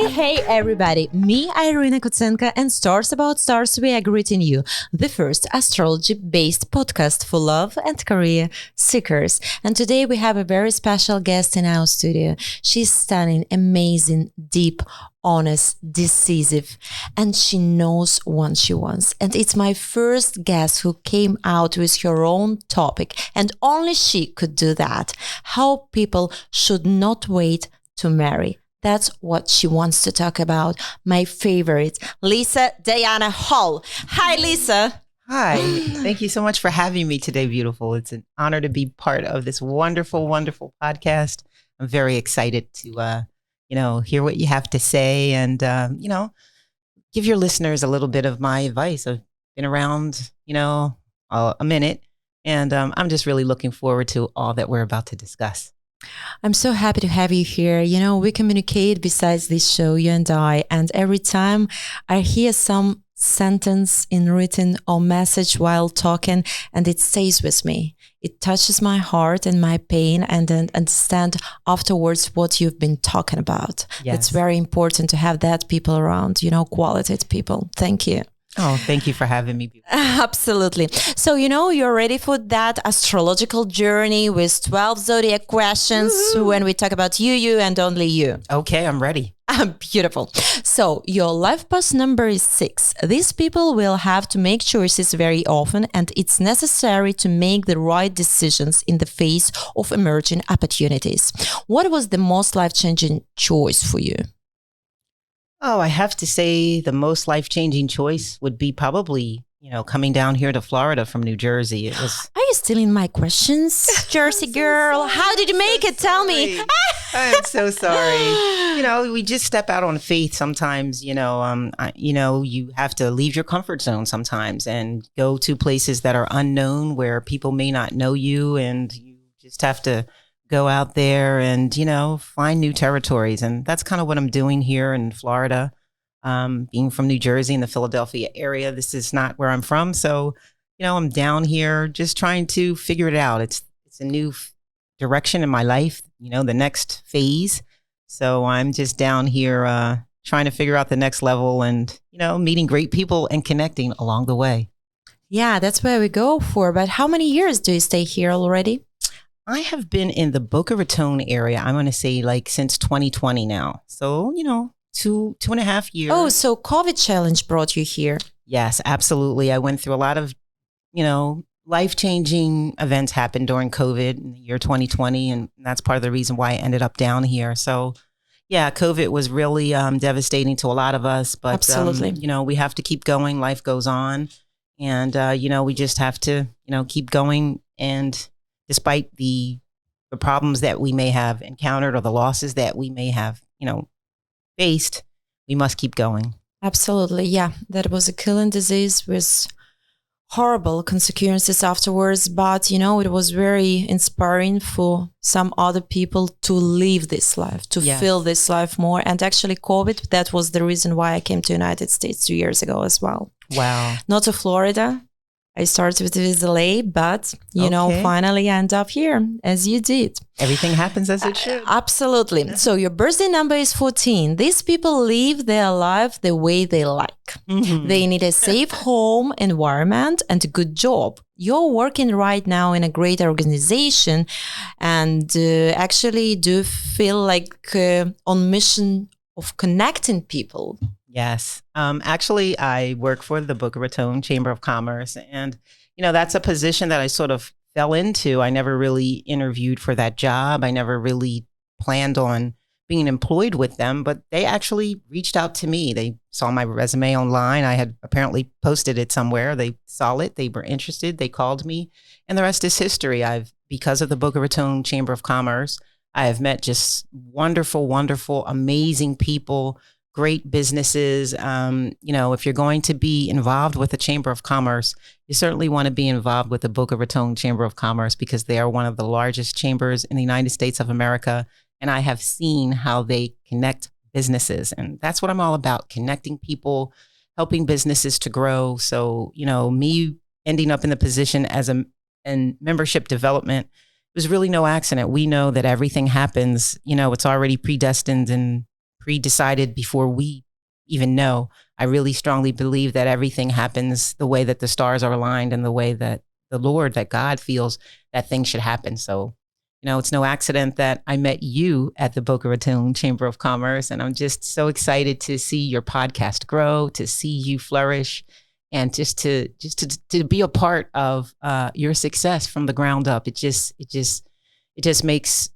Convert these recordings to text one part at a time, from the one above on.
Hey everybody, me Irina Kutsenko and Stars About Stars, we are greeting you, the first astrology-based podcast for love and career seekers. And today we have a very special guest in our studio. She's stunning, amazing, deep, honest, decisive, and she knows what she wants. And it's my first guest who came out with her own topic, and only she could do that. How people should not wait to marry. That's what she wants to talk about. My favorite, Lisa Diana Hall. Hi, Lisa. Hi. Thank you so much for having me today, beautiful. It's an honor to be part of this wonderful, wonderful podcast. I'm very excited to, hear what you have to say and, give your listeners a little bit of my advice. I've been around, a minute, and I'm just really looking forward to all that we're about to discuss. I'm so happy to have you here. We communicate besides this show, you and I, and every time I hear some sentence in written or message while talking, and it stays with me. It touches my heart and my pain, and then understand afterwards what you've been talking about. Yes. It's very important to have that people around, qualitative people. Thank you. Oh, thank you for having me. Absolutely. So, you're ready for that astrological journey with 12 zodiac questions. Woo-hoo. When we talk about you, and only you. Okay, I'm ready. Beautiful. So your life path number is 6. These people will have to make choices very often, and it's necessary to make the right decisions in the face of emerging opportunities. What was the most life-changing choice for you? Oh, I have to say the most life-changing choice would be probably, coming down here to Florida from New Jersey. It was. Are you stealing my questions, Jersey girl? How did you make it? Tell me. I'm so sorry. We just step out on faith sometimes. You have to leave your comfort zone sometimes and go to places that are unknown where people may not know you, and you just have to go out there and, find new territories. And that's kind of what I'm doing here in Florida. Being from New Jersey in the Philadelphia area, this is not where I'm from. So, I'm down here just trying to figure it out. It's a new direction in my life, the next phase. So I'm just down here trying to figure out the next level and, meeting great people and connecting along the way. Yeah, that's where we go for. But how many years do you stay here already? I have been in the Boca Raton area, I'm going to say since 2020 now. So, 2.5 years. Oh, so COVID challenge brought you here. Yes, absolutely. I went through a lot of, life-changing events happened during COVID in the year 2020. And that's part of the reason why I ended up down here. So, yeah, COVID was really devastating to a lot of us. But, absolutely. We have to keep going. Life goes on. And, we just have to, keep going. And despite the problems that we may have encountered or the losses that we may have, faced, we must keep going. Absolutely. Yeah, that was a killing disease with horrible consequences afterwards. But, it was very inspiring for some other people to live this life, to feel this life more. And actually COVID, that was the reason why I came to United States 2 years ago as well. Wow. Not to Florida. I started with LA, but, finally I end up here, as you did. Everything happens as it should. Absolutely. So your birthday number is 14. These people live their life the way they like. Mm-hmm. They need a safe home environment and a good job. You're working right now in a great organization and actually do feel like on mission of connecting people. Yes. Actually, I work for the Boca Raton Chamber of Commerce. And, that's a position that I sort of fell into. I never really interviewed for that job. I never really planned on being employed with them, but they actually reached out to me. They saw my resume online. I had apparently posted it somewhere. They saw it. They were interested. They called me. And the rest is history. Because of the Boca Raton Chamber of Commerce, I have met just wonderful, wonderful, amazing people, great businesses. If you're going to be involved with the Chamber of Commerce, you certainly want to be involved with the Boca Raton Chamber of Commerce because they are one of the largest chambers in the United States of America. And I have seen how they connect businesses. And that's what I'm all about, connecting people, helping businesses to grow. So, me ending up in the position as in membership development was really no accident. We know that everything happens, it's already predestined and pre-decided before we even know. I really strongly believe that everything happens the way that the stars are aligned and the way that the Lord, that God feels that things should happen. So, it's no accident that I met you at the Boca Raton Chamber of Commerce. And I'm just so excited to see your podcast grow, to see you flourish, and just to be a part of your success from the ground up. It just makes,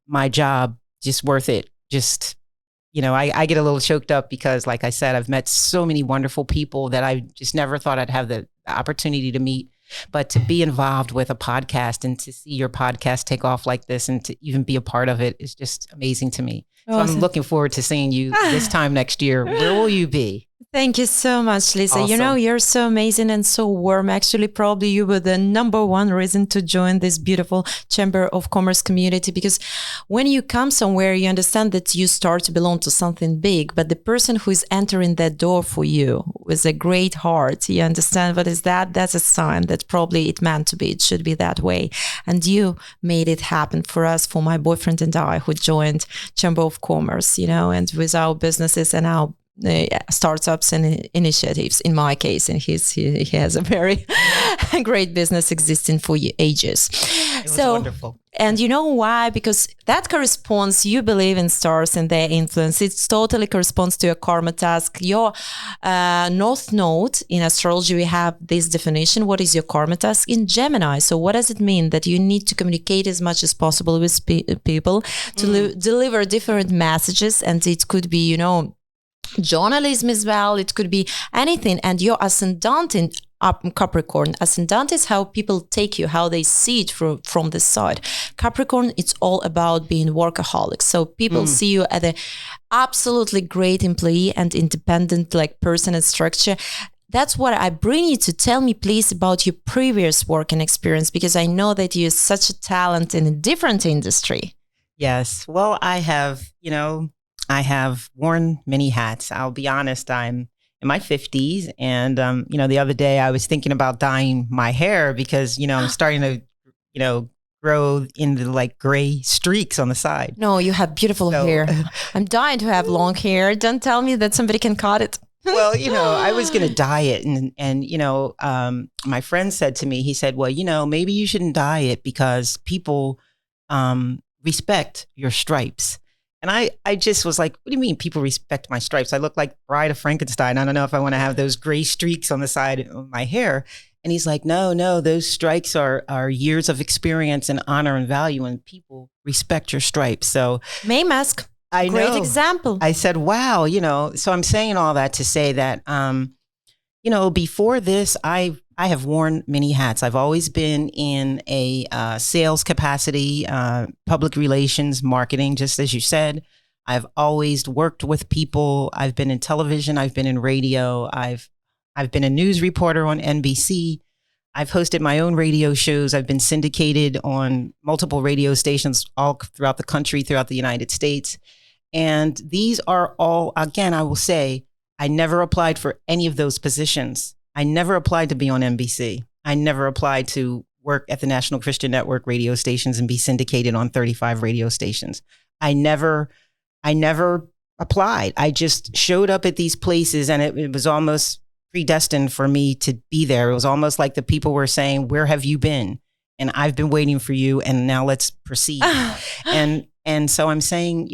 my job just worth it. I get a little choked up because, like I said, I've met so many wonderful people that I just never thought I'd have the opportunity to meet. But to be involved with a podcast and to see your podcast take off like this and to even be a part of it is just amazing to me. Awesome. So I'm looking forward to seeing you this time next year. Where will you be? Thank you so much, Lisa. Awesome. You're so amazing and so warm. Actually, probably you were the number one reason to join this beautiful Chamber of Commerce community, because when you come somewhere, you understand that you start to belong to something big, but the person who is entering that door for you with a great heart, you understand what is that? That's a sign that probably it meant to be. It should be that way. And you made it happen for us, for my boyfriend and I, who joined Chamber of Commerce, and with our businesses and our startups and initiatives. In my case, and he has a very great business existing for ages. It was wonderful. And you know why? Because that corresponds, you believe in stars and their influence. It totally corresponds to your karma task. Your North Node in astrology, we have this definition. What is your karma task in Gemini? So what does it mean? That you need to communicate as much as possible with people to deliver different messages. And it could be, journalism as well. It could be anything. And your ascendant in Capricorn. Ascendant is how people take you, how they see it from the side. Capricorn, it's all about being workaholic. So people see you as an absolutely great employee and independent person and structure. That's what I bring you to tell me, please, about your previous working experience, because I know that you're such a talent in a different industry. Yes. Well, I have worn many hats. I'll be honest, I'm in my 50s. And, the other day I was thinking about dyeing my hair because, I'm starting to, grow into gray streaks on the side. No, you have beautiful hair. I'm dying to have long hair. Don't tell me that somebody can cut it. Well, I was going to dye it. And my friend said to me, he said, well, maybe you shouldn't dye it because people respect your stripes. And I just was like, what do you mean people respect my stripes? I look like Bride of Frankenstein. I don't know if I want to have those gray streaks on the side of my hair. And he's like, no, those stripes are years of experience and honor and value, and people respect your stripes. So May mask. I know. Great example. I said, wow, so I'm saying all that to say that, before this, I have worn many hats. I've always been in a sales capacity, public relations, marketing, just as you said. I've always worked with people. I've been in television. I've been in radio. I've been a news reporter on NBC. I've hosted my own radio shows. I've been syndicated on multiple radio stations all throughout the country, throughout the United States. And these are all, again, I will say, I never applied for any of those positions. I never applied to be on NBC. I never applied to work at the National Christian Network radio stations and be syndicated on 35 radio stations. I never applied. I just showed up at these places, and it was almost predestined for me to be there. It was almost like the people were saying, where have you been? And I've been waiting for you, and now let's proceed. And so I'm saying,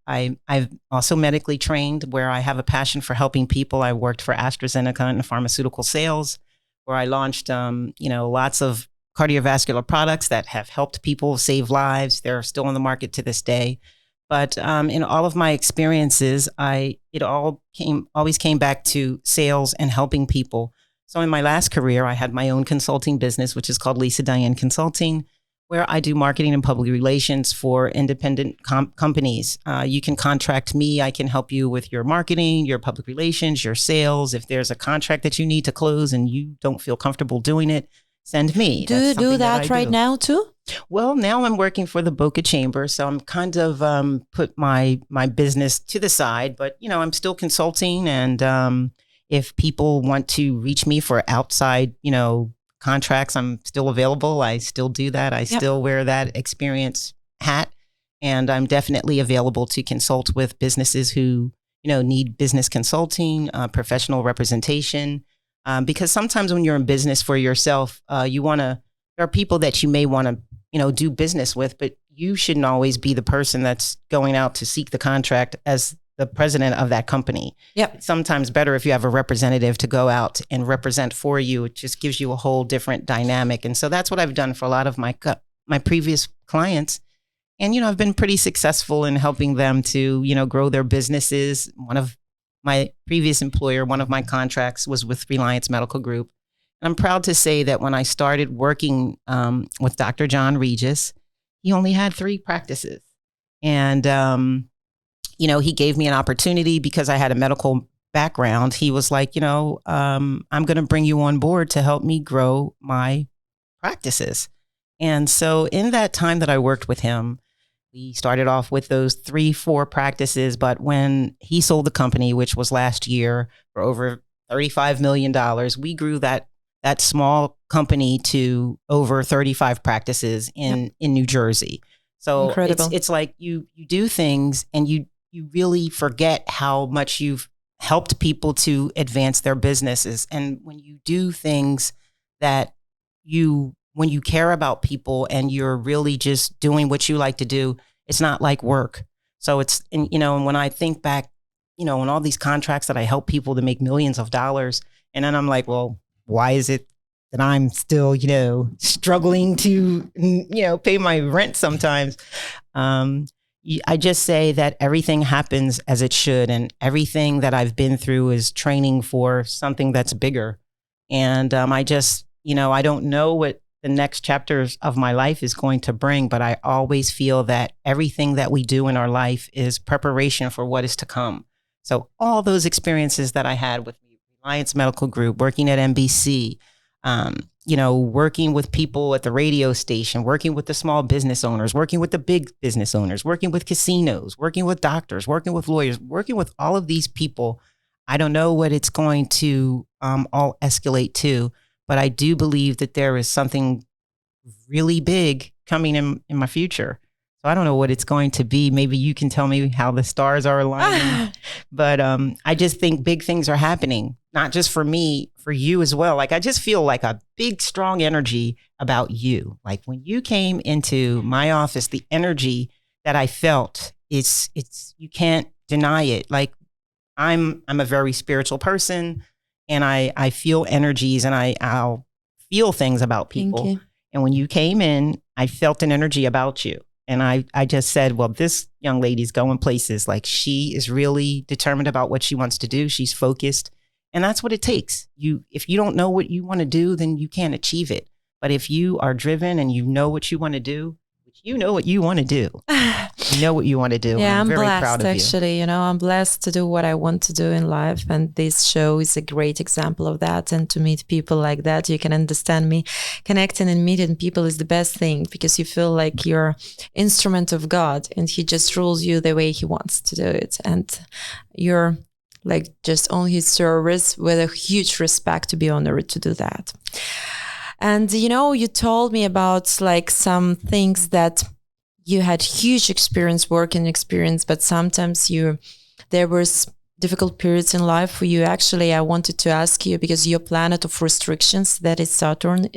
I've also medically trained, where I have a passion for helping people. I worked for AstraZeneca in pharmaceutical sales, where I launched, lots of cardiovascular products that have helped people save lives. They're still on the market to this day. But in all of my experiences, it always came back to sales and helping people. So in my last career, I had my own consulting business, which is called Lisa DIANE Consulting, where I do marketing and public relations for independent companies. You can contract me. I can help you with your marketing, your public relations, your sales. If there's a contract that you need to close and you don't feel comfortable doing it, send me. Do you do that right now too? Well, now I'm working for the Boca Chamber, so I'm kind of put my business to the side, but I'm still consulting, and if people want to reach me for outside, contracts, I'm still available. I still do that. I still wear that experience hat, And I'm definitely available to consult with businesses who, need business consulting, professional representation. Because sometimes when you're in business for yourself, there are people that you may want to, do business with, but you shouldn't always be the person that's going out to seek the contract as the president of that company. Yep. It's sometimes better if you have a representative to go out and represent for you. It just gives you a whole different dynamic. And so that's what I've done for a lot of my previous clients. And, I've been pretty successful in helping them to, grow their businesses. One of my previous employer, one of my contracts was with Reliance Medical Group. And I'm proud to say that when I started working with Dr. John Regis, he only had 3 practices. And, he gave me an opportunity because I had a medical background. He was like, I'm going to bring you on board to help me grow my practices. And so in that time that I worked with him, we started off with those 3-4 practices. But when he sold the company, which was last year, for over $35 million, we grew that small company to over 35 practices in New Jersey. So Incredible. it's like you do things and you really forget how much you've helped people to advance their businesses. And when you do things when you care about people and you're really just doing what you like to do, it's not like work. So and when I think back, on all these contracts that I help people to make millions of dollars, and then I'm like, well, why is it that I'm still, struggling to, pay my rent sometimes? I just say that everything happens as it should. And everything that I've been through is training for something that's bigger. And I just, I don't know what the next chapters of my life is going to bring, but I always feel that everything that we do in our life is preparation for what is to come. So all those experiences that I had with Reliance Medical Group, working at NBC, working with people at the radio station, working with the small business owners, working with the big business owners, working with casinos, working with doctors, working with lawyers, working with all of these people. I don't know what it's going to all escalate to, but I do believe that there is something really big coming in my future. So I don't know what it's going to be. Maybe you can tell me how the stars are aligning. But I just think big things are happening, not just for me, for you as well. Like, I just feel like a big, strong energy about you. Like when you came into my office, the energy that I felt, it's you can't deny it. Like I'm a very spiritual person, and I feel energies, and I'll feel things about people. Thank you. And when you came in, I felt an energy about you. And I just said, well, this young lady's going places. Like, she is really determined about what she wants to do. She's focused. And that's what it takes. If you don't know what you want to do, then you can't achieve it. But if you are driven and you know what you want to do, you know what you want to do. You know what you want to do. Yeah, I'm very blessed, proud of actually. I'm blessed to do what I want to do in life. And this show is a great example of that. And to meet people like that, you can understand me. Connecting and meeting people is the best thing, because you feel like you're instrument of God and he just rules you the way he wants to do it. And you're like just on his service with a huge respect to be honored to do that. And, you told me about like some things that you had huge working experience, but sometimes there was difficult periods in life for you. Actually, I wanted to ask you, because your planet of restrictions, that is Saturn,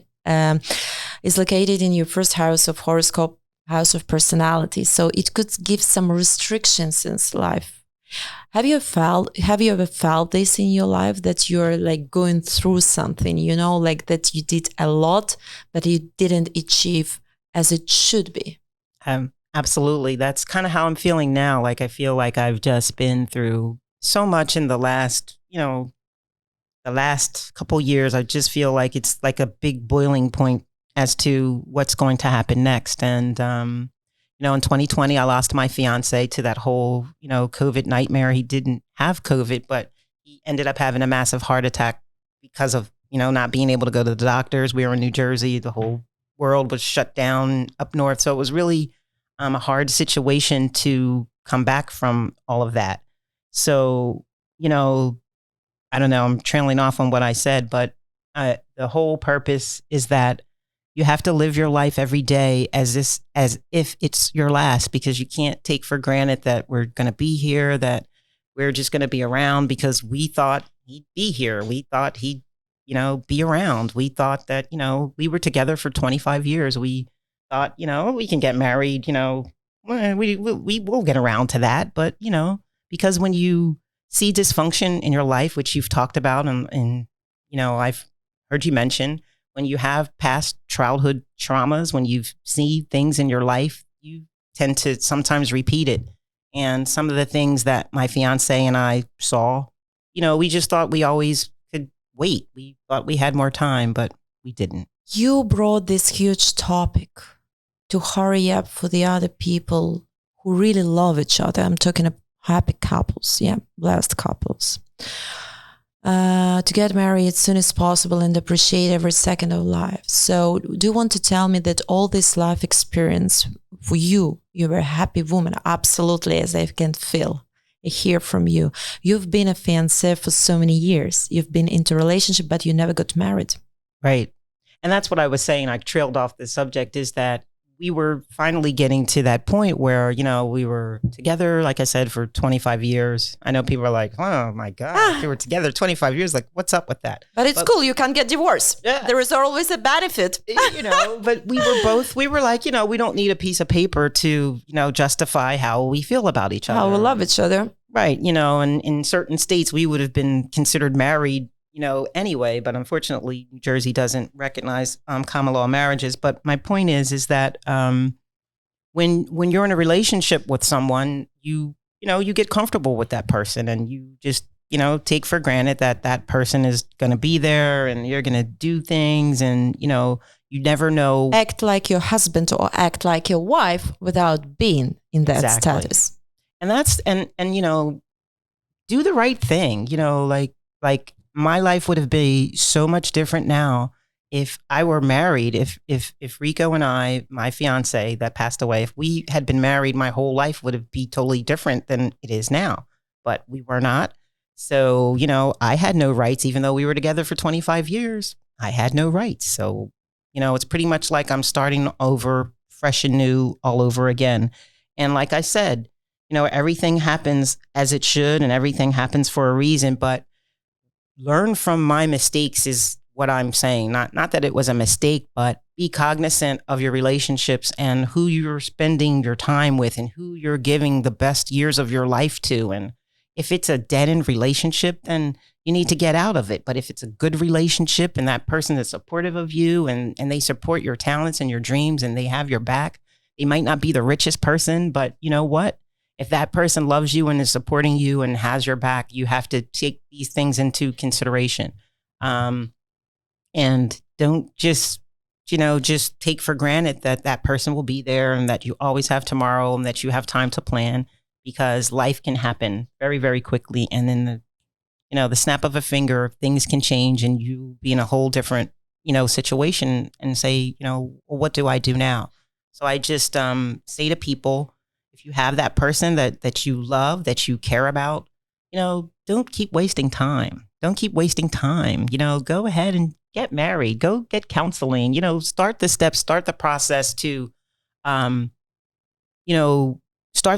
is located in your first house of horoscope, house of personality. So it could give some restrictions in life. Have you ever felt this in your life, that you're like going through something, like that you did a lot, but you didn't achieve as it should be? Absolutely. That's kind of how I'm feeling now. Like, I feel like I've just been through so much in the last couple years. I just feel like it's like a big boiling point as to what's going to happen next. And, in 2020, I lost my fiance to that whole, COVID nightmare. He didn't have COVID, but he ended up having a massive heart attack because of, not being able to go to the doctors. We were in New Jersey. The whole world was shut down up north. So it was really a hard situation to come back from all of that. So, I don't know, I'm trailing off on what I said, but the whole purpose is that You have to live your life every day as if it's your last, because you can't take for granted that we're going to be here, that we're just going to be around because we thought he'd be here. We thought he'd, be around. We thought that, we were together for 25 years. We thought, we can get married, we will get around to that. But, because when you see dysfunction in your life, which you've talked about, and I've heard you mention, when you have past childhood traumas, when you see things in your life, you tend to sometimes repeat it. And some of the things that my fiance and I saw, we just thought we always could wait. We thought we had more time, but we didn't. You brought this huge topic to hurry up for the other people who really love each other. I'm talking about happy couples, blessed couples. To get married as soon as possible and appreciate every second of life. So do you want to tell me that all this life experience for you, you were a happy woman? Absolutely, as I can feel, I hear from you. You've been a fiancé for so many years. You've been into a relationship, but you never got married. Right. And that's what I was saying. I trailed off the subject, is that we were finally getting to that point where, we were together, like I said, for 25 years. I know people are like, oh my God, we were together 25 years. Like, what's up with that? But it's cool. You can't get divorced. Yeah. There is always a benefit. But we were like, we don't need a piece of paper to, justify how we feel about each other. How we love each other. Right. And in certain states, we would have been considered married, anyway, but unfortunately, New Jersey doesn't recognize common law marriages. But my point is that when you're in a relationship with someone, you get comfortable with that person, and you just take for granted that that person is going to be there, and you're going to do things, and you never know. Act like your husband or act like your wife without being in that status. And that's and do the right thing. Like. My life would have been so much different now if I were married. If Rico and I, my fiance that passed away, if we had been married, my whole life would have been totally different than it is now. But we were not. So, I had no rights, even though we were together for 25 years. I had no rights. So, it's pretty much like I'm starting over, fresh and new, all over again. And like I said, everything happens as it should, and everything happens for a reason. But learn from my mistakes is what I'm saying. Not that it was a mistake, but be cognizant of your relationships and who you're spending your time with and who you're giving the best years of your life to. And if it's a dead-end relationship, then you need to get out of it. But if it's a good relationship and that person is supportive of you and they support your talents and your dreams and they have your back, they might not be the richest person, but you know what? If that person loves you and is supporting you and has your back, you have to take these things into consideration. And don't just take for granted that that person will be there and that you always have tomorrow and that you have time to plan, because life can happen very, very quickly. And then the snap of a finger, things can change and you be in a whole different, situation and say, well, what do I do now? So I just say to people, if you have that person that you love, that you care about, don't keep wasting time. Don't keep wasting time. Go ahead and get married. Go get counseling. Start the steps, start the process to, start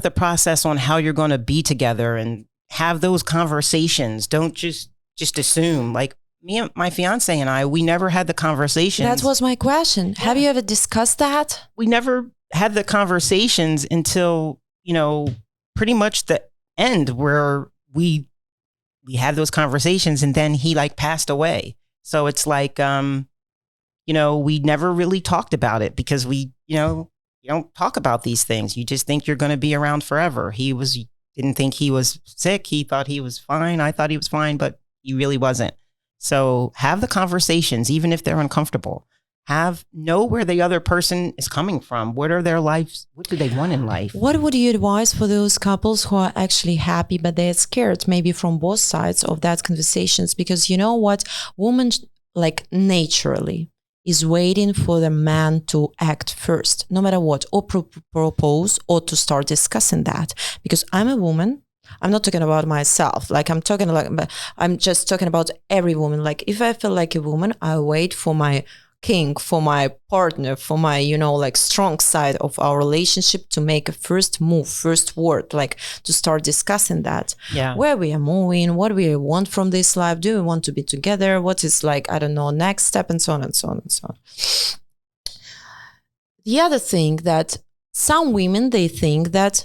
the process on how you're going to be together and have those conversations. Don't just assume. Like me and my fiance and I, we never had the conversations. That was my question. Yeah. Have you ever discussed that? We never had the conversations until, pretty much the end, where we had those conversations and then he passed away. So it's like, we never really talked about it because we, you don't talk about these things. You just think you're going to be around forever. Didn't think he was sick. He thought he was fine. I thought he was fine, but he really wasn't. So have the conversations, even if they're uncomfortable. Know where the other person is coming from. What are their lives? What do they want in life? What would you advise for those couples who are actually happy, but they're scared, maybe from both sides of that conversations? Because you know what? Woman, naturally, is waiting for the man to act first, no matter what, or propose or to start discussing that. Because I'm a woman. I'm not talking about myself. I'm just talking about every woman. If I feel like a woman, I wait for my king, for my partner, for my, like strong side of our relationship to make a first move, first word, like to start discussing that. Yeah. Where we are moving, what we want from this life. Do we want to be together? What is like, I don't know, next step, and so on and so on and so on. The other thing that some women, they think that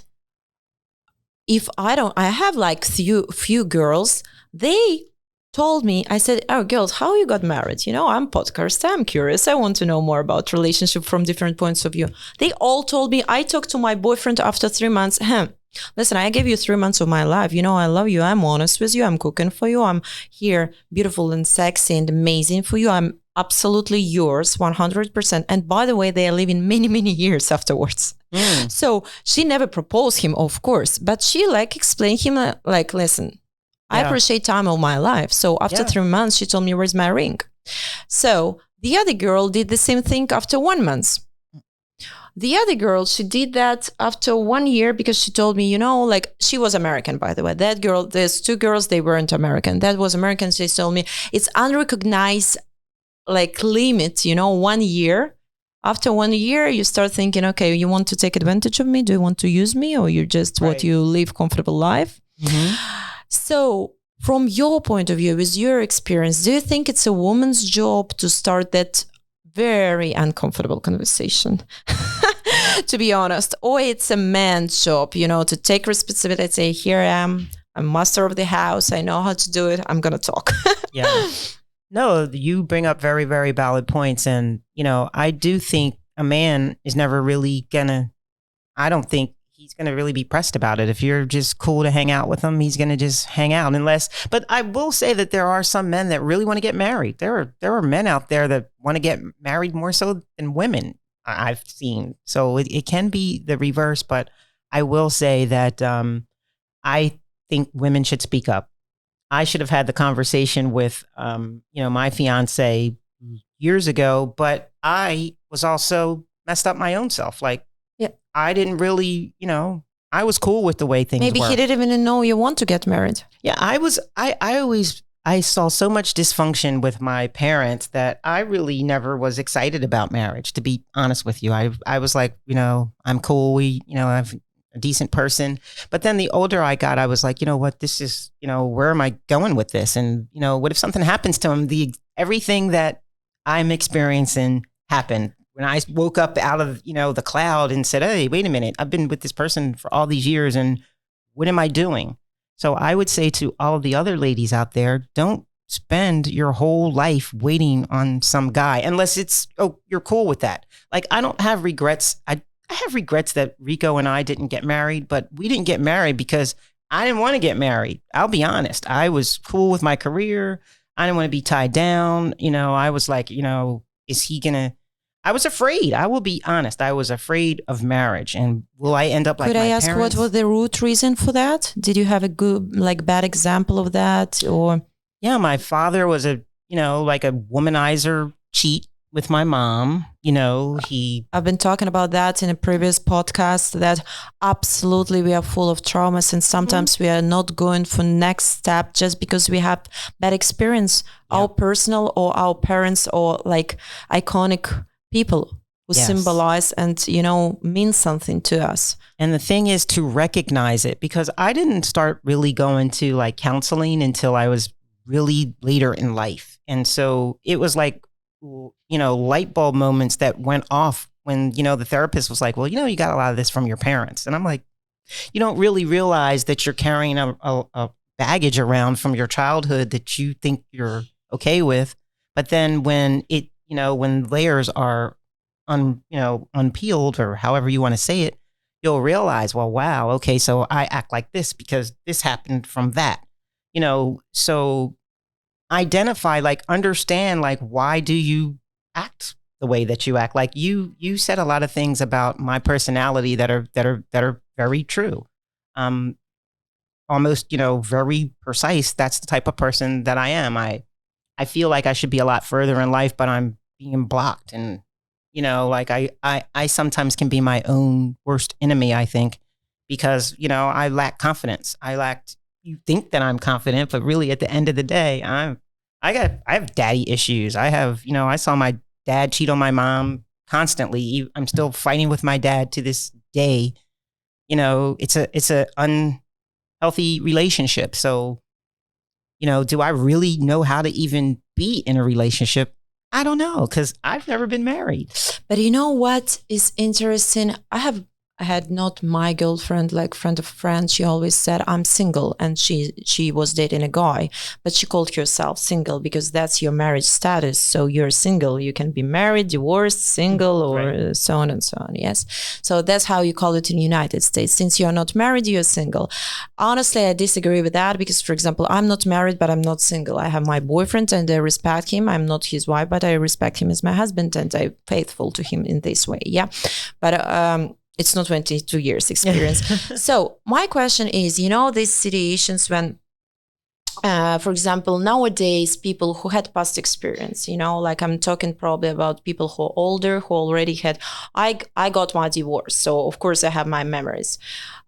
if I have like few girls, they told me, I said, oh, girls, how you got married? I'm podcaster, I'm curious. I want to know more about relationship from different points of view. They all told me, I talked to my boyfriend after 3 months. Listen, I gave you 3 months of my life. I love you. I'm honest with you. I'm cooking for you. I'm here, beautiful and sexy and amazing for you. I'm absolutely yours, 100%. And by the way, they are living many, many years afterwards. So she never proposed him, of course, but she like explained him like, listen, I appreciate time of my life. So after 3 months, she told me, where's my ring? So the other girl did the same thing after 1 month. The other girl, she did that after 1 year because she told me, like she was American, by the way. That girl, there's 2 girls, they weren't American. That was American. She told me it's unrecognized like limit, 1 year. After 1 year, you start thinking, okay, you want to take advantage of me? Do you want to use me? Or you just what you live comfortable life? Mm-hmm. So from your point of view, with your experience, do you think it's a woman's job to start that very uncomfortable conversation, to be honest, or it's a man's job, to take responsibility and say, here I am, I'm master of the house, I know how to do it, I'm going to talk. Yeah. No, you bring up very, very valid points. And, I do think a man is never really I don't think he's going to really be pressed about it. If you're just cool to hang out with him, he's going to just hang out but I will say that there are some men that really want to get married. There are men out there that want to get married more so than women I've seen. So it can be the reverse, but I will say that I think women should speak up. I should have had the conversation with, my fiance years ago, but I was also messed up my own self. Like, I didn't really, I was cool with the way things Maybe were. he didn't even know you want to get married. Yeah, I saw so much dysfunction with my parents that I really never was excited about marriage, to be honest with you. I was like, I'm cool. I'm a decent person. But then the older I got, I was like, you know what, this is, where am I going with this? And, what if something happens to him? Everything that I'm experiencing happened. When I woke up out of, the cloud and said, hey, wait a minute, I've been with this person for all these years and what am I doing? So I would say to all of the other ladies out there, don't spend your whole life waiting on some guy unless it's, you're cool with that. Like, I don't have regrets. I have regrets that Rico and I didn't get married, but we didn't get married because I didn't want to get married. I'll be honest. I was cool with my career. I didn't want to be tied down. I was like, is he going to, I was afraid. I will be honest. I was afraid of marriage. And will I end up like my parents? Could I ask what was the root reason for that? Did you have a good, bad example of that? Or yeah, my father was a womanizer, cheat with my mom. I've been talking about that in a previous podcast, that absolutely we are full of traumas and sometimes we are not going for next step just because we have bad experience, our personal or our parents or like iconic people who symbolize and, mean something to us. And the thing is to recognize it, because I didn't start really going to like counseling until I was really later in life. And so it was like, light bulb moments that went off when, the therapist was like, well, you got a lot of this from your parents. And I'm like, you don't really realize that you're carrying a baggage around from your childhood that you think you're okay with. But then when it, when layers are unpeeled or however you want to say it, you'll realize, well, wow, okay, so I act like this because this happened from that, so identify, like, understand, like, why do you act the way that you act? Like you said a lot of things about my personality that are very true. Almost, very precise. That's the type of person that I am. I feel like I should be a lot further in life, but I'm being blocked. And, like I sometimes can be my own worst enemy, I think, because, I lack confidence. You think that I'm confident, but really at the end of the day, I have daddy issues. I have, I saw my dad cheat on my mom constantly. I'm still fighting with my dad to this day. It's a unhealthy relationship. So, do I really know how to even be in a relationship? I don't know, because I've never been married. But you know what is interesting? I had not my girlfriend, like friend of friend. She always said I'm single, and she was dating a guy, but she called herself single because that's your marriage status. So you're single. You can be married, divorced, single, or Right. so on and so on. Yes. So that's how you call it in the United States. Since you're not married, you're single. Honestly, I disagree with that because, for example, I'm not married, but I'm not single. I have my boyfriend and I respect him. I'm not his wife, but I respect him as my husband and I'm faithful to him in this way. Yeah. But it's not 22 years experience. So my question is, these situations when, for example, nowadays, people who had past experience, like I'm talking probably about people who are older, who already had, I got my divorce. So of course I have my memories.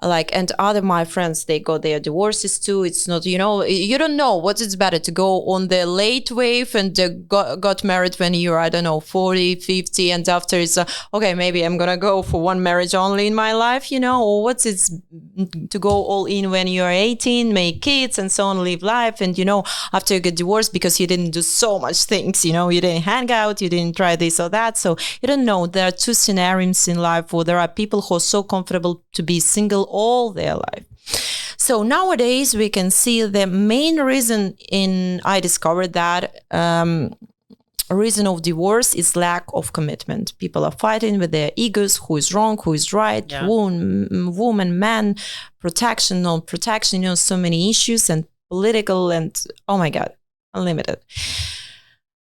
And other my friends, they got their divorces too. It's not, you don't know what it's better to go on the late wave and got married when you're, I don't know, 40, 50. And after it's, okay, maybe I'm going to go for one marriage only in my life, or what's it to go all in when you're 18, make kids and so on, live life. And, after you get divorced because you didn't do so much things, you didn't hang out, you didn't try this or that. So you don't know. There are two scenarios in life where there are people who are so comfortable to be single all their life. So nowadays we can see the main reason I discovered that reason of divorce is lack of commitment. People are fighting with their egos, who is wrong, who is right, Yeah. woman, man, protection, non-protection, so many issues and political and, oh my God, unlimited.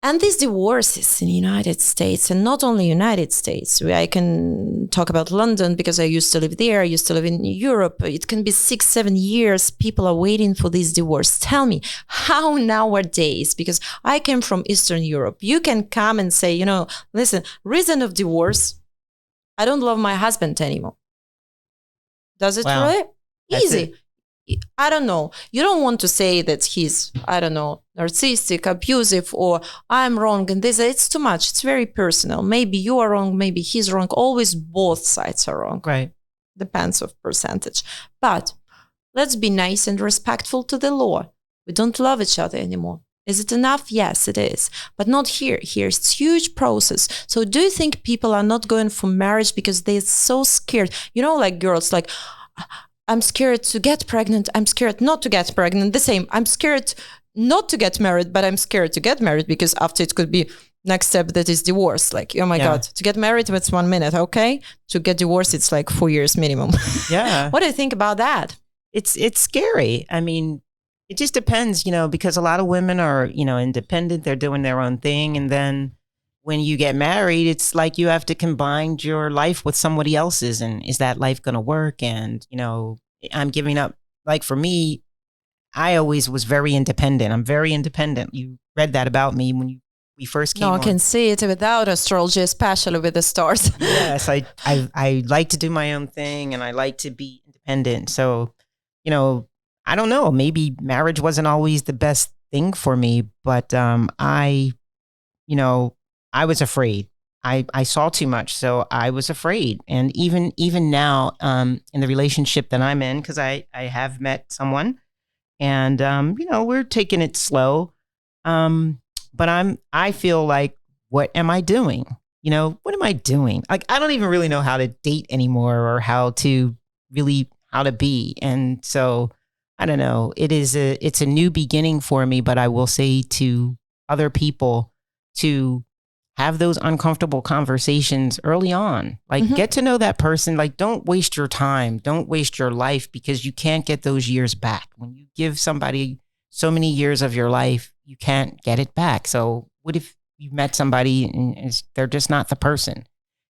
And these divorces in the United States, and not only United States, I can talk about London because I used to live there. I used to live in Europe. It can be 6-7 years. People are waiting for this divorce. Tell me how nowadays, because I came from Eastern Europe, you can come and say, listen, reason of divorce, I don't love my husband anymore. Does it Wow. really? That's Easy. it. I don't know. You don't want to say that he's, I don't know, narcissistic, abusive, or I'm wrong and this. It's too much. It's very personal. Maybe you are wrong. Maybe he's wrong. Always both sides are wrong. Right. Depends of percentage. But let's be nice and respectful to the law. We don't love each other anymore. Is it enough? Yes, it is. But not here. Here it's huge process. So do you think people are not going for marriage because they're so scared? Like girls, like, I'm scared to get pregnant. I'm scared not to get pregnant. The same. I'm scared not to get married, but I'm scared to get married because after it could be next step that is divorce. Like, oh my God, to get married, it's 1 minute. Okay. To get divorced, it's like 4 years minimum. Yeah. What do you think about that? It's scary. I mean, it just depends, because a lot of women are, independent. They're doing their own thing. And then when you get married, it's like you have to combine your life with somebody else's. And is that life going to work? And, I'm giving up. Like for me, I always was very independent. I'm very independent. You read that about me when we first came No, I on. can see it without astrology, especially with the stars. Yes, I like to do my own thing and I like to be independent. So, I don't know, maybe marriage wasn't always the best thing for me, but I was afraid. I saw too much, so I was afraid. And even now, in the relationship that I'm in, because I have met someone, and we're taking it slow. But I feel like, what am I doing? What am I doing? Like, I don't even really know how to date anymore or how to be. And so I don't know. It's a new beginning for me, but I will say to other people to have those uncomfortable conversations early on. Like, get to know that person. Like, don't waste your time. Don't waste your life because you can't get those years back. When you give somebody so many years of your life, you can't get it back. So what if you met somebody and they're just not the person?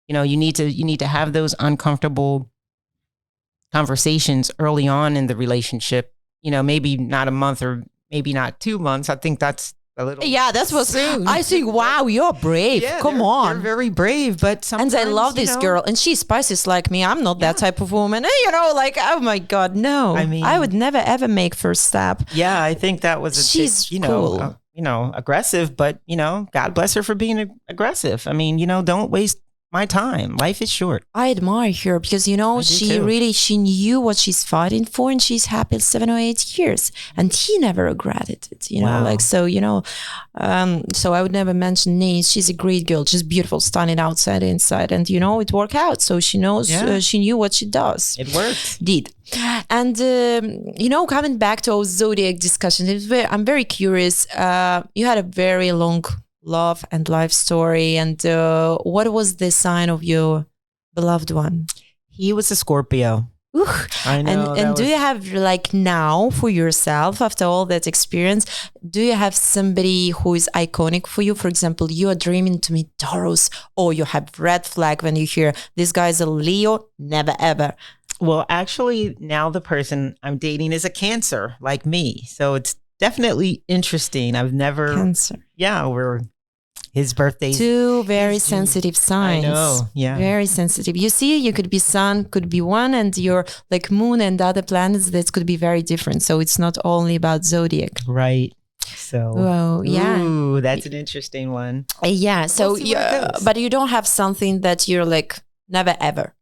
You need to have those uncomfortable conversations early on in the relationship. Maybe not a month or maybe not 2 months. I think that's a little. Yeah, that was soon. I think, wow, you're brave. Yeah, Come they're on. very brave, but And sometimes, I love this girl, and she's Pisces like me. I'm not that type of woman. Like, oh my God, no. I mean, I would never ever make first step. Yeah, I think that was She's cool. aggressive, but, God bless her for being aggressive. I mean, don't waste my time. Life is short. I admire her because, she knew what she's fighting for, and she's happy 7 or 8 years, and he never regretted it, Wow. so I would never mention names. She's a great girl, just beautiful, stunning outside, inside, and, it worked out. So she knows, she knew what she does. It worked. Did. And, coming back to our zodiac discussion, I'm very curious. You had a very long love and life story, and what was the sign of your beloved one? He was a Scorpio. I know. And do you have, like, now for yourself, after all that experience, do you have somebody who is iconic for you? For example, you are dreaming to meet Taurus, or you have red flag when you hear this guy is a Leo? Never ever. Well, actually, now the person I'm dating is a Cancer, like me. So it's definitely interesting. I've never Cancer. Yeah, his birthday. Two very sensitive signs. I know. Yeah. Very sensitive. You see, you could be sun, could be one, and your like moon and other planets that could be very different. So it's not only about zodiac. Right. So. Well, yeah. Ooh, that's an interesting one. Yeah. So We'll but you don't have something that you're like never ever.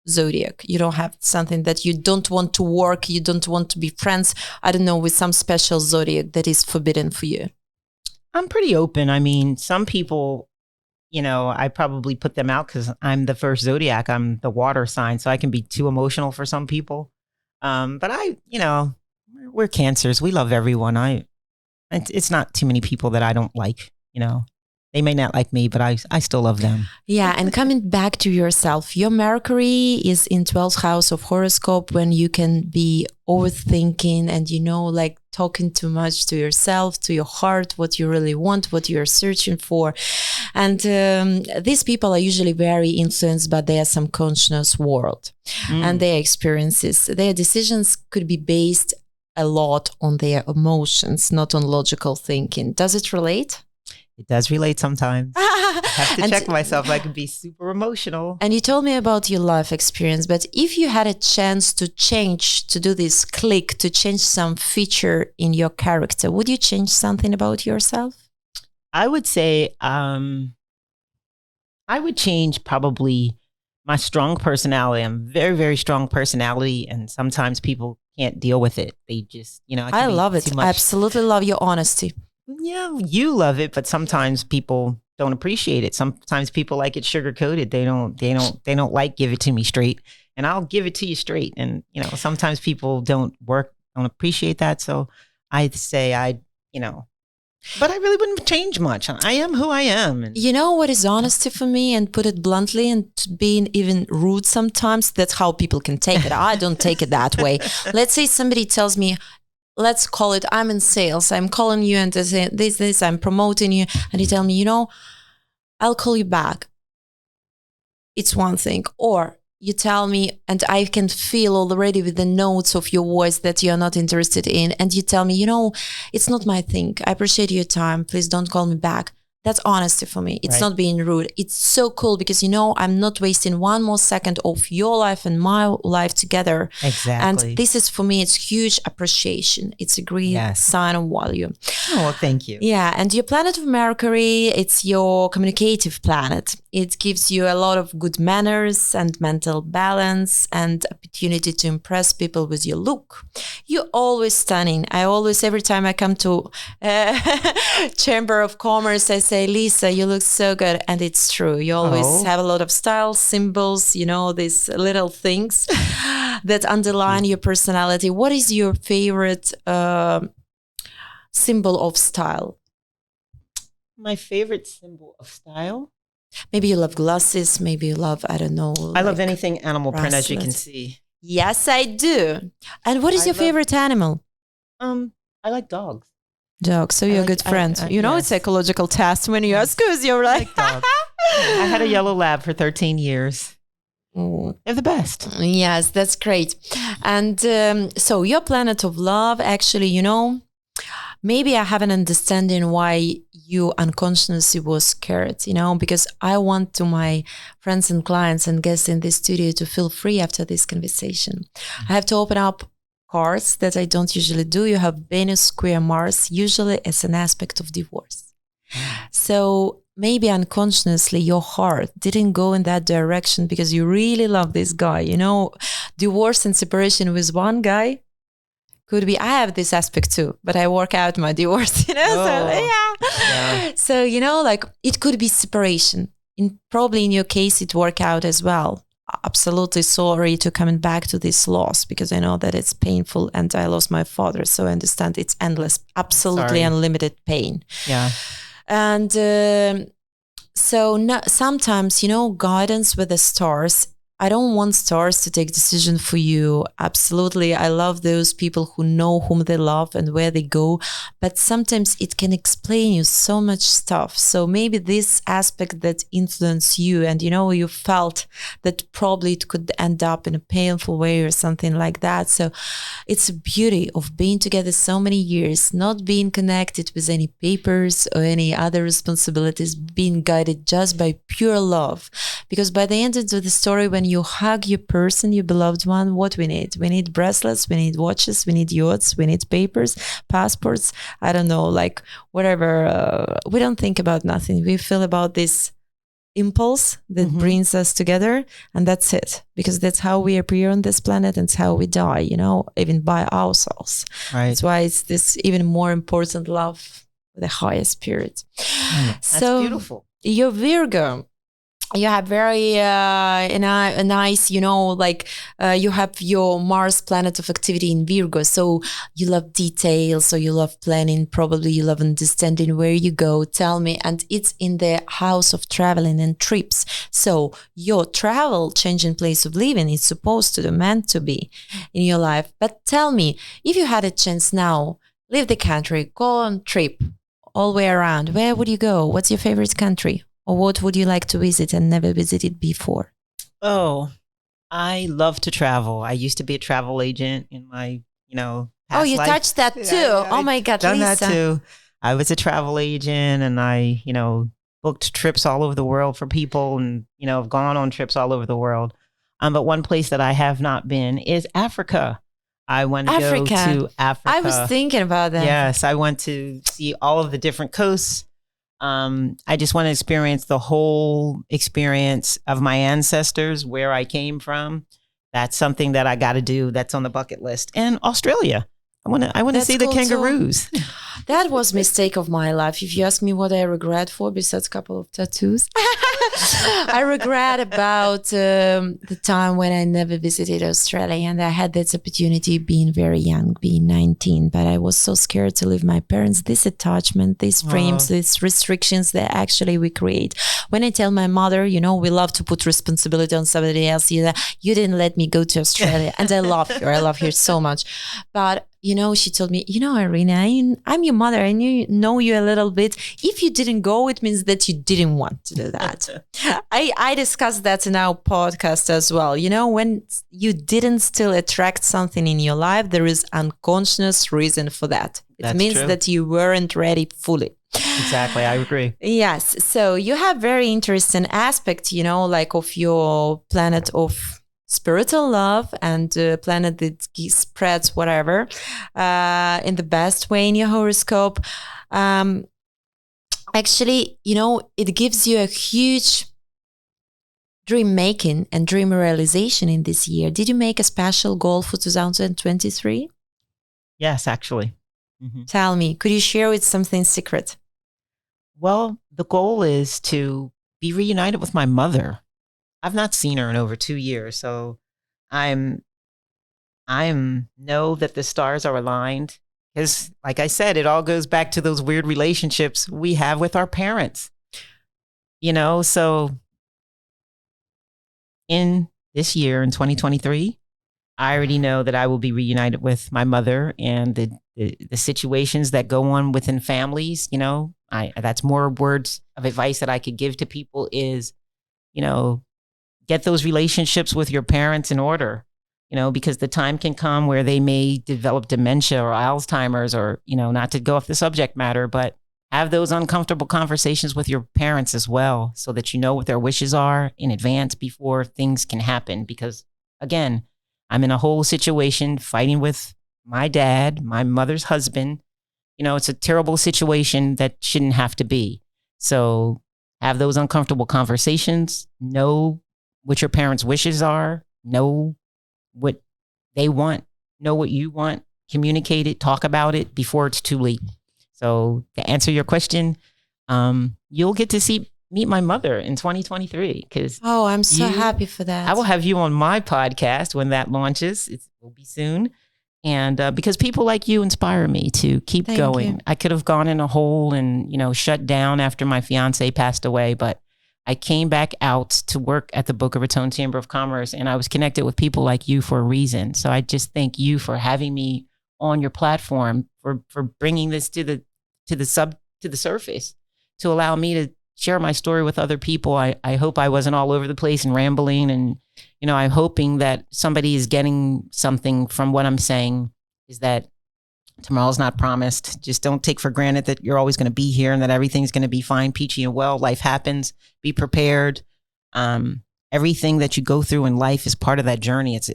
Zodiac. You don't have something that you don't want to work, you don't want to be friends, I don't know, with some special zodiac that is forbidden for you. I'm pretty open. I mean, some people, I probably put them out because I'm the first zodiac. I'm the water sign, so I can be too emotional for some people. But we're Cancers. We love everyone. It's not too many people that I don't like, They may not like me, but I still love them. Yeah, and coming back to yourself, your Mercury is in 12th house of horoscope, when you can be overthinking and, like talking too much to yourself, to your heart, what you really want, what you're searching for. And these people are usually very influenced by their subconscious world and their experiences. Their decisions could be based a lot on their emotions, not on logical thinking. Does it relate? It does relate sometimes. I have to check myself. I can be super emotional. And you told me about your life experience, but if you had a chance to change, to do this click, to change some feature in your character, would you change something about yourself? I would say I would change probably my strong personality. I'm very, very strong personality, and sometimes people can't deal with it. They just, I love it. I absolutely love your honesty. Yeah, you love it, but sometimes people don't appreciate it. Sometimes people like it sugar coated. They don't like give it to me straight, and I'll give it to you straight. And sometimes people don't appreciate that. So I'd say but I really wouldn't change much. I am who I am. And you know what is honesty for me, and put it bluntly, and being even rude sometimes. That's how people can take it. I don't take it that way. Let's say somebody tells me, let's call it, I'm in sales, I'm calling you and say this, I'm promoting you, and you tell me, I'll call you back. It's one thing. Or you tell me, and I can feel already with the notes of your voice that you're not interested in, and you tell me, it's not my thing. I appreciate your time. Please don't call me back. That's honesty for me. It's not being rude. It's so cool because, I'm not wasting one more second of your life and my life together. Exactly. And this is, for me, it's huge appreciation. It's a great sign of value. Oh, well, thank you. Yeah. And your planet of Mercury, it's your communicative planet. It gives you a lot of good manners and mental balance and opportunity to impress people with your look. You're always stunning. Every time I come to Chamber of Commerce, I say, Lisa, you look so good. And it's true. You always have a lot of style, symbols, these little things that underline your personality. What is your favorite symbol of style? My favorite symbol of style? Maybe you love glasses. Maybe you love, I don't know. I love anything animal print, as you can see. Yes, I do. And what is your favorite animal? I like dogs. Dogs. So you're a good friend. It's psychological test when you ask us, you're right. I like dogs. I had a yellow lab for 13 years. They're the best. Yes, that's great. And so your planet of love, actually, maybe I have an understanding why you unconsciously was scared, because I want to my friends and clients and guests in this studio to feel free after this conversation. I have to open up cards that I don't usually do. You have Venus square Mars, usually as an aspect of divorce. So maybe unconsciously your heart didn't go in that direction because you really love this guy. You know, divorce and separation with one guy could be, I have this aspect too, but I work out my divorce, you know? Yeah. So, you know, like it could be separation. Probably in your case, it worked out as well. Absolutely sorry to coming back to this loss because I know that it's painful and I lost my father. So I understand it's endless, absolutely unlimited pain. Yeah. And sometimes, you know, guidance with the stars. I don't want stars to take decision for you. Absolutely. I love those people who know whom they love and where they go. But sometimes it can explain you so much stuff. So maybe this aspect that influenced you and, you know, you felt that probably it could end up in a painful way or something like that. So it's a beauty of being together so many years, not being connected with any papers or any other responsibilities, being guided just by pure love. Because by the end of the story, when you hug your person, your beloved one, what we need? We need bracelets, we need watches, we need yachts, we need papers, passports. I don't know, like whatever. We don't think about nothing. We feel about this impulse that brings us together, and that's it. Because that's how we appear on this planet, and it's how we die, you know, even by ourselves. Right. That's why it's this even more important love, the highest spirit. That's beautiful. You're Virgo. You have very a nice, you know, like you have your Mars planet of activity in Virgo. So you love details, so you love planning, probably you love understanding where you go. Tell me. And it's in the house of traveling and trips. So your travel, changing place of living is supposed to be meant to be in your life. But tell me, if you had a chance now, leave the country, go on trip all the way around, where would you go? What's your favorite country? Or what would you like to visit and never visited before? Oh, I love to travel. I used to be a travel agent in my, past you life. touched that too. Oh my God, done Lisa. that too. I was a travel agent and I, booked trips all over the world for people and, have gone on trips all over the world. But one place that I have not been is Africa. I want to go to Africa. I was thinking about that. Yes, I want to see all of the different coasts. I just want to experience the whole experience of my ancestors, where I came from. That's something that I got to do. That's on the bucket list. And Australia. I want to see the kangaroos. That was a mistake of my life. If you ask me what I regret for, besides a couple of tattoos, I regret about the time when I never visited Australia, and I had this opportunity being very young, being 19, but I was so scared to leave my parents. This attachment, these frames, these restrictions that actually we create. When I tell my mother, we love to put responsibility on somebody else. You didn't let me go to Australia, and I love her. I love her so much. But she told me, Irina, I'm your mother. I know you a little bit. If you didn't go, it means that you didn't want to do that. I discussed that in our podcast as well. When you didn't still attract something in your life, there is unconscious reason for that. It means true. that you weren't ready fully. Exactly. I agree. Yes. So you have very interesting aspect, like of your planet of spiritual love and planet that spreads whatever in the best way in your horoscope. Actually, it gives you a huge dream making and dream realization in this year. Did you make a special goal for 2023? Yes, actually. Tell me, could you share with something secret? Well, the goal is to be reunited with my mother. I've not seen her in over 2 years, so I'm know that the stars are aligned, because, like I said, it all goes back to those weird relationships we have with our parents. So in this year, in 2023, I already know that I will be reunited with my mother, and the situations that go on within families. That's more words of advice that I could give to people is, get those relationships with your parents in order, because the time can come where they may develop dementia or Alzheimer's, or, not to go off the subject matter, but have those uncomfortable conversations with your parents as well, so that you know what their wishes are in advance before things can happen. Because again, I'm in a whole situation fighting with my dad, my mother's husband. It's a terrible situation that shouldn't have to be. So have those uncomfortable conversations, know what your parents' wishes are, know what they want, know what you want, communicate it, talk about it before it's too late. So to answer your question, you'll get to meet my mother in 2023 because I'm so happy for that. I will have you on my podcast when that launches. It will be soon. And because people like you inspire me to keep going. I could have gone in a hole and, shut down after my fiance passed away, but I came back out to work at the Boca Raton Chamber of Commerce, and I was connected with people like you for a reason. So I just thank you for having me on your platform, for bringing this to the surface, to allow me to share my story with other people. I hope I wasn't all over the place and rambling, and I'm hoping that somebody is getting something from what I'm saying, is that tomorrow's not promised. Just don't take for granted that you're always going to be here and that everything's going to be fine, peachy and well. Life happens. Be prepared. Everything that you go through in life is part of that journey. It's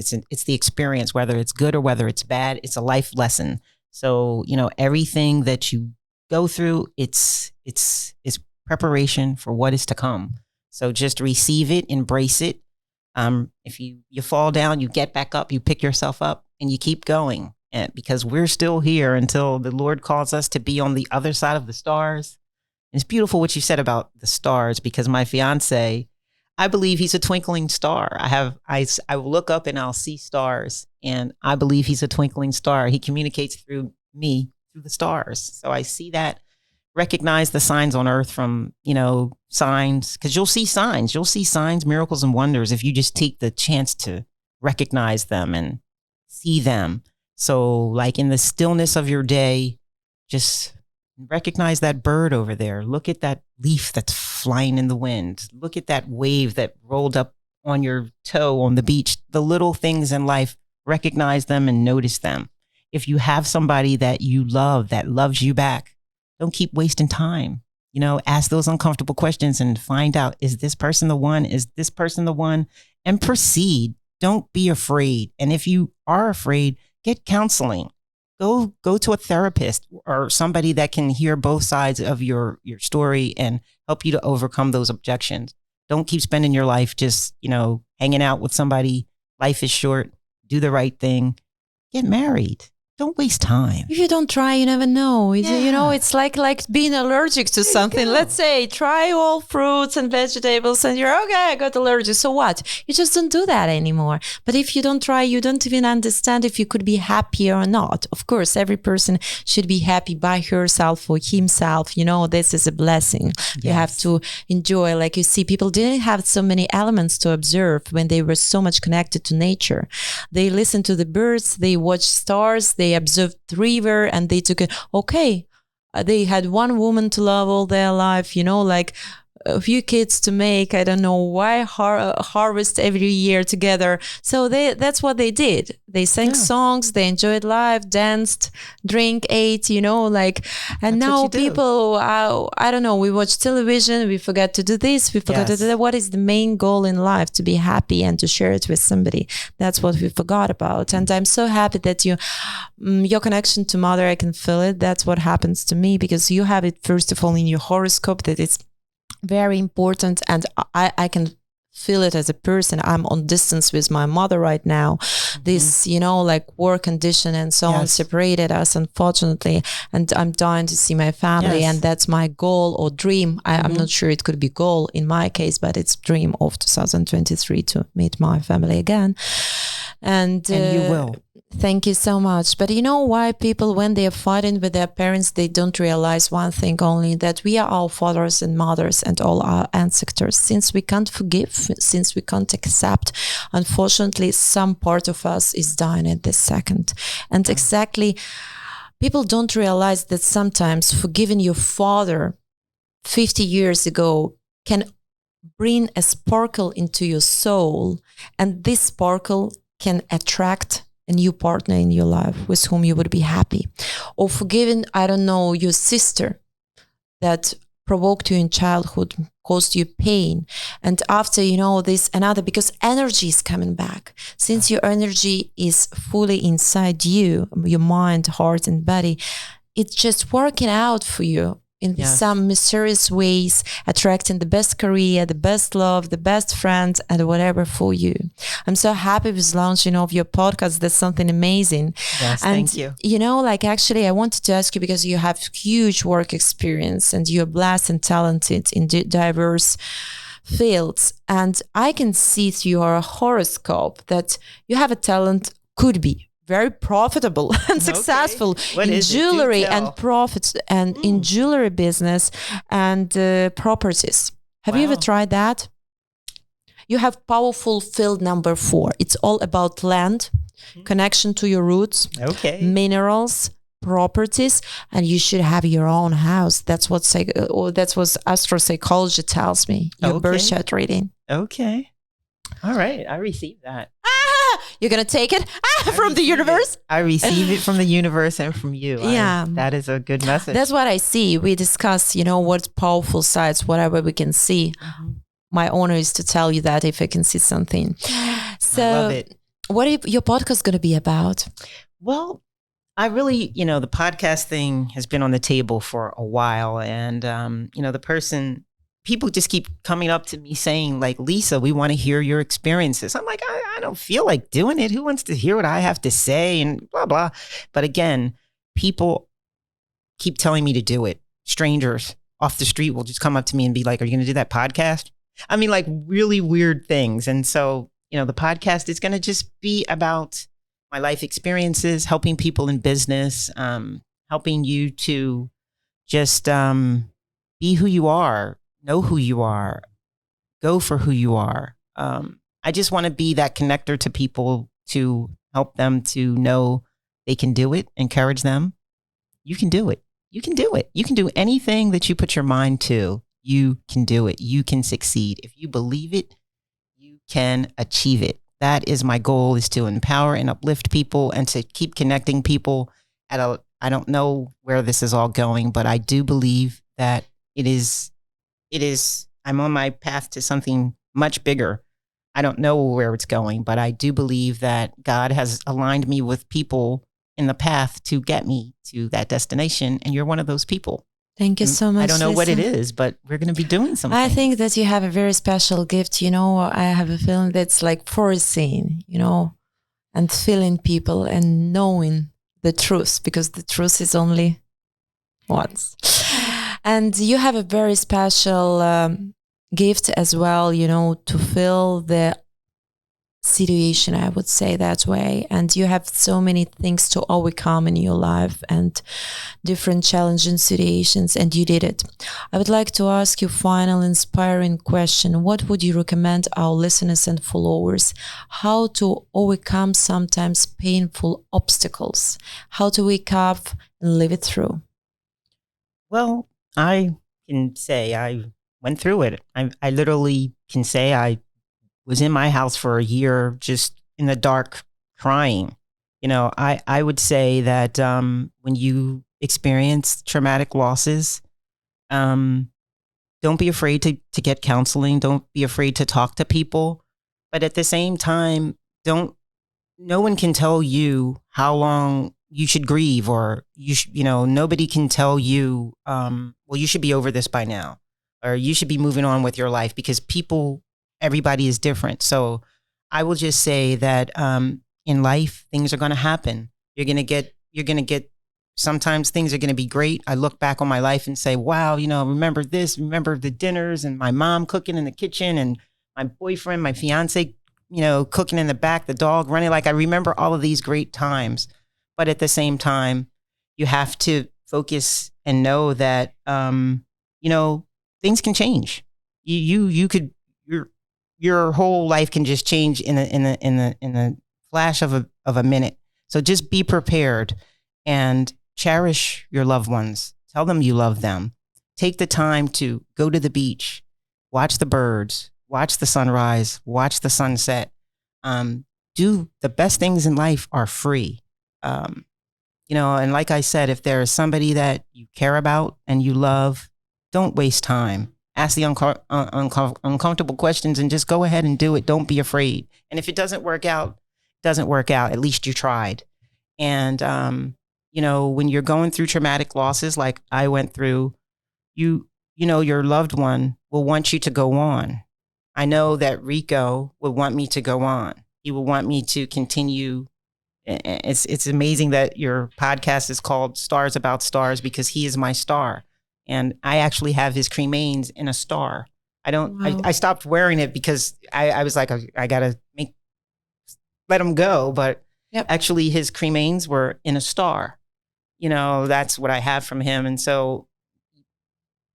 the experience, whether it's good or whether it's bad. It's a life lesson. So everything that you go through, it's preparation for what is to come. So just receive it, embrace it. If you fall down, you get back up, you pick yourself up, and you keep going. And because we're still here until the Lord calls us to be on the other side of the stars. And it's beautiful what you said about the stars, because my fiance, I believe he's a twinkling star. I will look up and I'll see stars, and I believe he's a twinkling star. He communicates through me, through the stars. So I see that. Recognize the signs on earth from, signs, because you'll see signs, miracles, and wonders if you just take the chance to recognize them and see them. So like in the stillness of your day, just recognize that bird over there. Look at that leaf that's flying in the wind. Look at that wave that rolled up on your toe on the beach. The little things in life, recognize them and notice them. If you have somebody that you love, that loves you back, don't keep wasting time. Ask those uncomfortable questions and find out, is this person the one? Is this person the one? And proceed. Don't be afraid. And if you are afraid, get counseling. Go to a therapist or somebody that can hear both sides of your story and help you to overcome those objections. Don't keep spending your life just, hanging out with somebody. Life is short. Do the right thing. Get married. Don't waste time. If you don't try, you never know. It's like being allergic to something. Let's say try all fruits and vegetables and you're okay, I got allergic. So what? You just don't do that anymore. But if you don't try, you don't even understand if you could be happy or not. Of course, every person should be happy by herself or himself. This is a blessing. Yes. You have to enjoy. Like you see, people didn't have so many elements to observe when they were so much connected to nature. They listened to the birds, they watched stars, they observed the river, and they took it. Okay, they had one woman to love all their life, like a few kids to make, I don't know why, harvest every year together. So that's what they did. They sang songs, they enjoyed life, danced, drink, ate, and that's now people, I don't know, we watch television, we forget to do this, we forgot to do that. What is the main goal in life? To be happy and to share it with somebody. That's what we forgot about. And I'm so happy that your connection to mother, I can feel it. That's what happens to me, because you have it, first of all, in your horoscope, that it's very important, and I can feel it as a person. I'm on distance with my mother right now. Mm-hmm. This, work condition and so on separated us, unfortunately, and I'm dying to see my family, and that's my goal or dream. I'm not sure it could be goal in my case, but it's dream of 2023 to meet my family again. And you will. Thank you so much. But you know why people, when they are fighting with their parents, they don't realize one thing only, that we are our fathers and mothers and all our ancestors. Since we can't forgive, since we can't accept, unfortunately, some part of us is dying at this second. And exactly, people don't realize that sometimes forgiving your father 50 years ago can bring a sparkle into your soul. And this sparkle can attract a new partner in your life with whom you would be happy. Or forgiving, I don't know, your sister that provoked you in childhood, caused you pain. And after, this another, because energy is coming back. Since your energy is fully inside you, your mind, heart, and body, it's just working out for you in some mysterious ways, attracting the best career, the best love, the best friends, and whatever for you. I'm so happy with launching of your podcast. That's something amazing. Yes, and, thank you. Actually, I wanted to ask you, because you have huge work experience and you're blessed and talented in diverse fields. And I can see through your horoscope that you have a talent, could be very profitable and successful in jewelry and profits and in jewelry business and properties. Have you ever tried that? You have powerful field number 4. It's all about land, connection to your roots, minerals, properties, and you should have your own house. That's what astropsychology tells me. Your birth chart reading. Okay. All right. I received that. You're going to take it from the universe? I receive it from the universe and from you. Yeah. That is a good message. That's what I see. We discuss, what powerful sides, whatever we can see. My honor is to tell you that if I can see something. So, I love it. What is your podcast going to be about? Well, I really, the podcast thing has been on the table for a while. And, people just keep coming up to me saying, like, Lisa, we want to hear your experiences. I'm like, I don't feel like doing it. Who wants to hear what I have to say and blah, blah. But again, people keep telling me to do it. Strangers off the street will just come up to me and be like, are you going to do that podcast? I mean, like really weird things. And so, the podcast is going to just be about my life experiences, helping people in business, helping you to just be who you are. Know who you are, go for who you are. I just want to be that connector to people to help them to know they can do it, encourage them. You can do it. You can do it. You can do anything that you put your mind to. You can do it. You can succeed. If you believe it, you can achieve it. That is my goal, is to empower and uplift people and to keep connecting people I don't know where this is all going, but I do believe that I'm on my path to something much bigger. I don't know where it's going, but I do believe that God has aligned me with people in the path to get me to that destination. And you're one of those people. Thank you so much. I don't know Lisa. what it is, but we're going to be doing something. I think that you have a very special gift. I have a feeling that's like foreseeing, and feeling people and knowing the truth, because the truth is only once. And you have a very special gift as well, to feel the situation, I would say that way. And you have so many things to overcome in your life and different challenging situations, and you did it. I would like to ask you a final inspiring question. What would you recommend our listeners and followers? How to overcome sometimes painful obstacles? How to wake up and live it through? Well, I can say I went through it. I literally can say I was in my house for a year, just in the dark, crying. I would say that when you experience traumatic losses, don't be afraid to get counseling. Don't be afraid to talk to people. But at the same time, no one can tell you how long you should grieve, or nobody can tell you, well, you should be over this by now, or you should be moving on with your life, because everybody is different. So I will just say that in life, things are going to happen. You're going to get, sometimes things are going to be great. I look back on my life and say, wow, remember the dinners and my mom cooking in the kitchen and my boyfriend, my fiance, cooking in the back, the dog running. Like, I remember all of these great times. But at the same time, you have to focus and know that, things can change. Your whole life can just change in a flash of a minute. So just be prepared and cherish your loved ones. Tell them you love them. Take the time to go to the beach, watch the birds, watch the sunrise, watch the sunset. Do the best things in life are free. And like I said, if there is somebody that you care about and you love, don't waste time. Ask the uncomfortable questions and just go ahead and do it. Don't be afraid. And if it doesn't work out, it doesn't work out. At least you tried. And, when you're going through traumatic losses like I went through, your loved one will want you to go on. I know that Rico would want me to go on. He would want me to continue. It's amazing that your podcast is called Stars About Stars because he is my star. And I actually have his cremains in a star. Wow. I stopped wearing it because I was like, I got to let him go. But actually his cremains were in a star. That's what I have from him. And so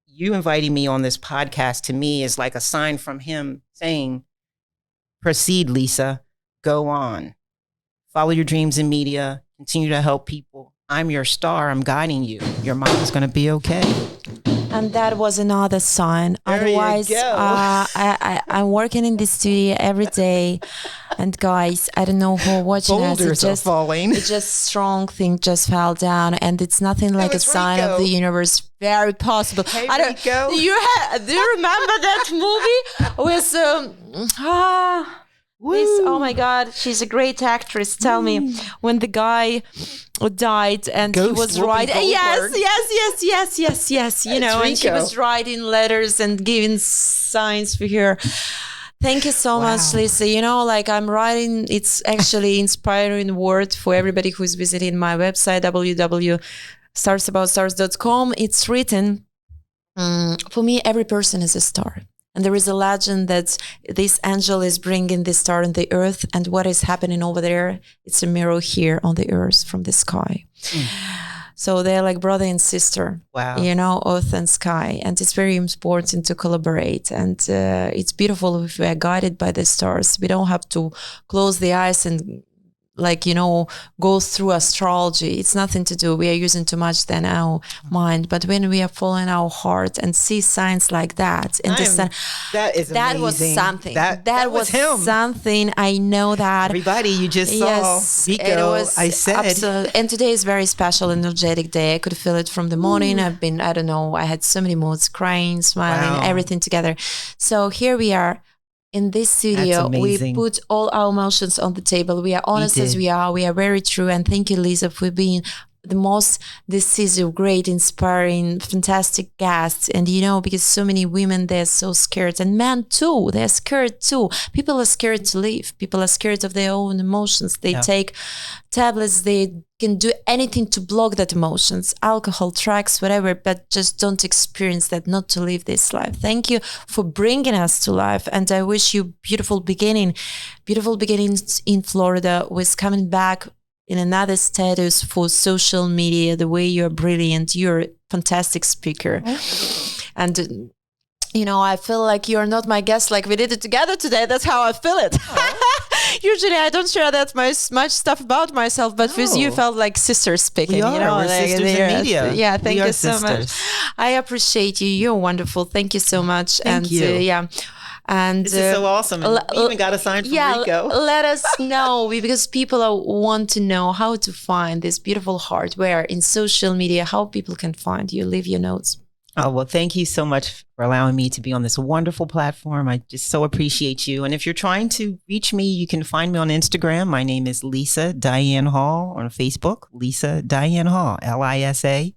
you inviting me on this podcast to me is like a sign from him saying, proceed, Lisa, go on, follow your dreams in media, continue to help people. I'm your star. I'm guiding you. Your mom is going to be okay. And that was another sign. There Otherwise, you go. I'm working in the studio every day. And guys, I don't know who watching us. Boulders are falling. It just strong thing just fell down, and it's nothing like a sign Rico. of the universe. Very possible. Hey, I don't. Rico. Do you remember that movie with this? Oh my God, she's a great actress. Tell me, when the guy died and Ghost he was Whoopi writing, Goldberg. yes. And she Rico. was writing letters and giving signs for her. Thank you so much, Lisa. I'm writing, it's actually inspiring word for everybody who's visiting my website, www.starsaboutsstars.com. It's written, for me, every person is a star. And there is a legend that this angel is bringing the star on the earth, and what is happening over there, it's a mirror here on the earth from the sky. So they're like brother and sister, earth and sky. And it's very important to collaborate. And it's beautiful if we are guided by the stars. We don't have to close the eyes and go through astrology. It's nothing to do. We are using too much than our mind. But when we are following our heart and see signs like that, and that is that amazing. was something. That was him. Something. I know that. Everybody, you just saw Rico. I said. And today is very special, energetic day. I could feel it from the morning. I had so many moods, crying, smiling, everything together. So here we are. In this studio, we put all our emotions on the table. We are honest as we are. We are very true. And thank you, Lisa, for being the most decisive, great, inspiring, fantastic guests. And because so many women, they're so scared, and men too, they're scared too. People are scared to live. People are scared of their own emotions. They take tablets, they can do anything to block that emotions, alcohol, drugs, whatever, but just don't experience that, not to live this life. Thank you for bringing us to life. And I wish you beautiful beginnings in Florida with coming back in another status for social media, the way you're brilliant. You're a fantastic speaker. And I feel like you're not my guest, like we did it together today. That's how I feel it. Usually I don't share that much stuff about myself, but with you felt like sisters speaking. We are. We're sisters in media. Yeah, thank you so sisters. much. I appreciate you. You're wonderful. Thank you so much. Thank you. And this is so awesome. And we even got a sign from Rico. Let us know, because people want to know how to find this beautiful heart. Where in social media, how people can find you. Leave your notes. Oh, well, thank you so much for allowing me to be on this wonderful platform. I just so appreciate you. And if you're trying to reach me, you can find me on Instagram. My name is Lisa Diane Hall. On Facebook, Lisa Diane Hall, LISA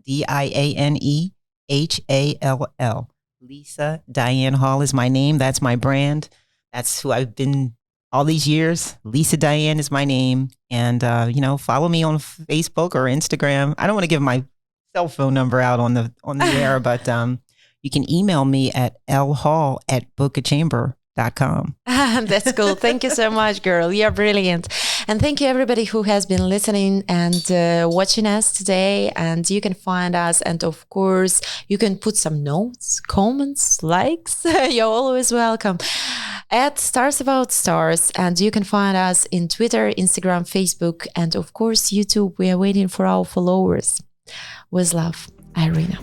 DIANE HALL. Lisa Diane Hall is my name. That's my brand. That's who I've been all these years. Lisa Diane is my name. And, follow me on Facebook or Instagram. I don't want to give my cell phone number out on the air, but you can email me at lhall@bookachamber.com. That's cool. Thank you so much, girl. You're brilliant. And thank you everybody who has been listening and watching us today. And you can find us. And of course, you can put some notes, comments, likes. You're always welcome. At Stars About Stars. And you can find us in Twitter, Instagram, Facebook, and of course, YouTube. We are waiting for our followers. With love, Irina.